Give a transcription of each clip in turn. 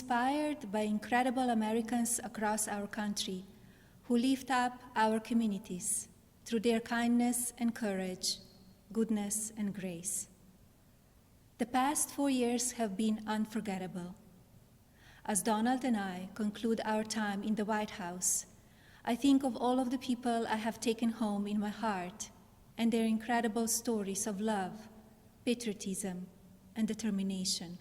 inspired by incredible Americans across our country who lift up our communities through their kindness and courage, goodness and grace. The past 4 years have been unforgettable. As Donald and I conclude our time in the White House, I think of all of the people I have taken home in my heart and their incredible stories of love, patriotism, and determination.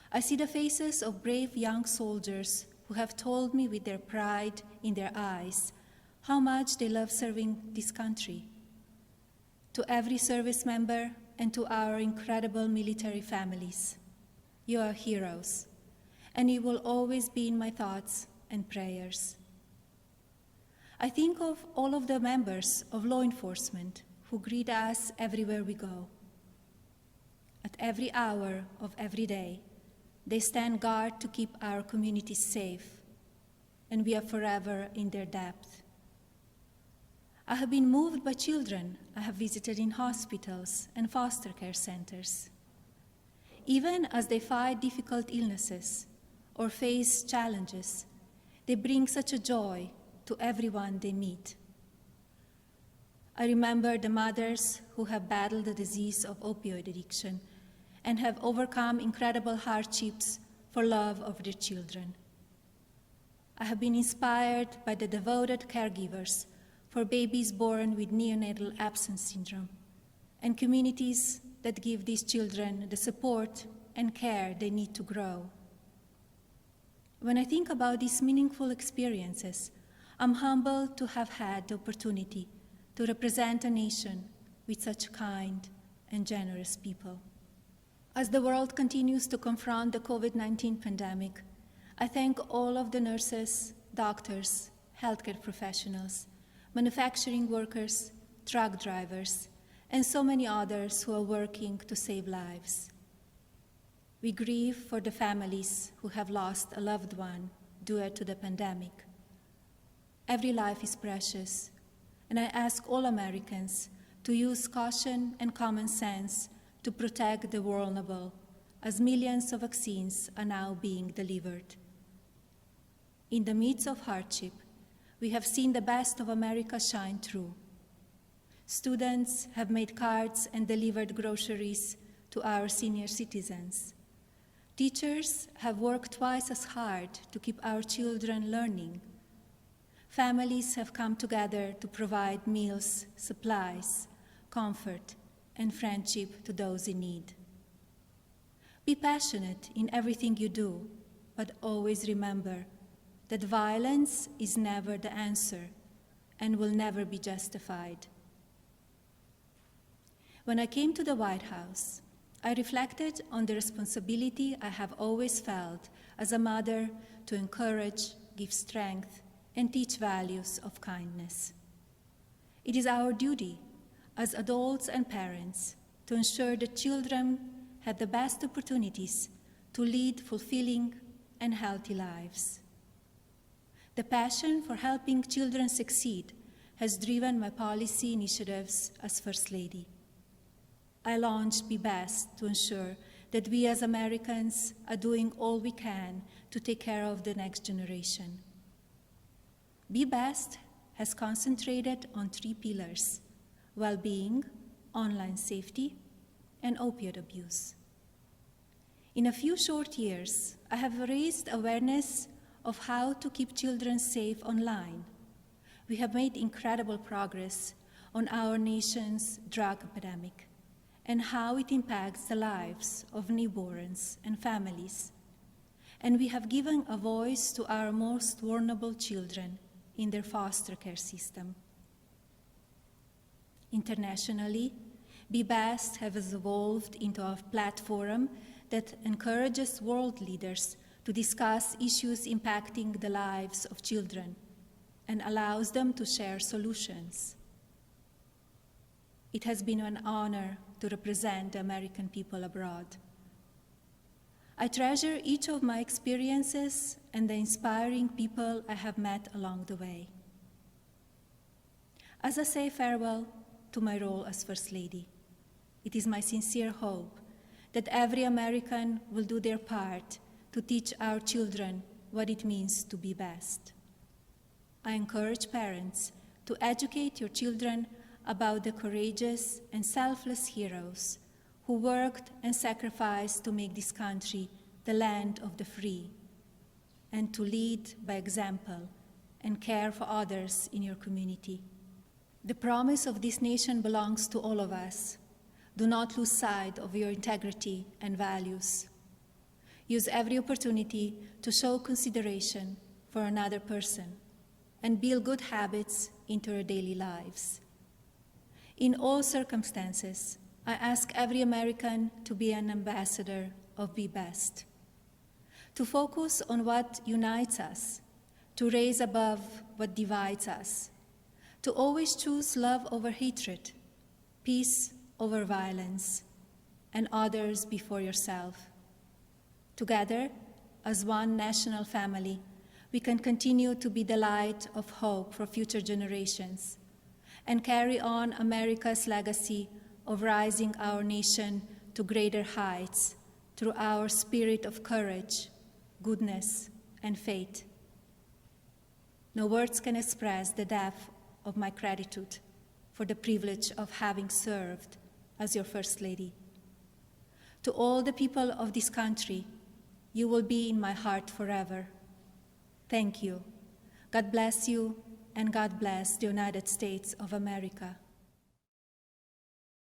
I see the faces of brave young soldiers who have told me with their pride in their eyes how much they love serving this country. To every service member and to our incredible military families, you are heroes, and you will always be in my thoughts and prayers. I think of all of the members of law enforcement who greet us everywhere we go. At every hour of every day, they stand guard to keep our communities safe, and we are forever in their debt. I have been moved by children I have visited in hospitals and foster care centers. Even as they fight difficult illnesses or face challenges, they bring such a joy to everyone they meet. I remember the mothers who have battled the disease of opioid addiction and have overcome incredible hardships for love of their children. I have been inspired by the devoted caregivers for babies born with neonatal absence syndrome and communities that give these children the support and care they need to grow. When I think about these meaningful experiences, I'm humbled to have had the opportunity to represent a nation with such kind and generous people. As the world continues to confront the COVID-19 pandemic, I thank all of the nurses, doctors, healthcare professionals, manufacturing workers, truck drivers, and so many others who are working to save lives. We grieve for the families who have lost a loved one due to the pandemic. Every life is precious, and I ask all Americans to use caution and common sense to protect the vulnerable, as millions of vaccines are now being delivered. In the midst of hardship, we have seen the best of America shine through. Students have made cards and delivered groceries to our senior citizens. Teachers have worked twice as hard to keep our children learning. Families have come together to provide meals, supplies, comfort, and friendship to those in need. Be passionate in everything you do, but always remember that violence is never the answer and will never be justified. When I came to the White House, I reflected on the responsibility I have always felt as a mother to encourage, give strength, and teach values of kindness. It is our duty as adults and parents to ensure that children have the best opportunities to lead fulfilling and healthy lives. The passion for helping children succeed has driven my policy initiatives as First Lady. I launched Be Best to ensure that we as Americans are doing all we can to take care of the next generation. Be Best has concentrated on 3 pillars: well-being, online safety, and opioid abuse. In a few short years, I have raised awareness of how to keep children safe online. We have made incredible progress on our nation's drug epidemic and how it impacts the lives of newborns and families. And we have given a voice to our most vulnerable children in their foster care system. Internationally, Be Best has evolved into a platform that encourages world leaders to discuss issues impacting the lives of children and allows them to share solutions. It has been an honor to represent the American people abroad. I treasure each of my experiences and the inspiring people I have met along the way. As I say farewell to my role as First Lady, it is my sincere hope that every American will do their part to teach our children what it means to be best. I encourage parents to educate your children about the courageous and selfless heroes who worked and sacrificed to make this country the land of the free, and to lead by example and care for others in your community. The promise of this nation belongs to all of us. Do not lose sight of your integrity and values. Use every opportunity to show consideration for another person and build good habits into your daily lives. In all circumstances, I ask every American to be an ambassador of Be Best, to focus on what unites us, to raise above what divides us, to always choose love over hatred, peace over violence, and others before yourself. Together, as one national family, we can continue to be the light of hope for future generations and carry on America's legacy of rising our nation to greater heights through our spirit of courage, goodness, and faith. No words can express the depth of my gratitude for the privilege of having served as your First Lady. To all the people of this country, you will be in my heart forever. Thank you. God bless you, and God bless the United States of America.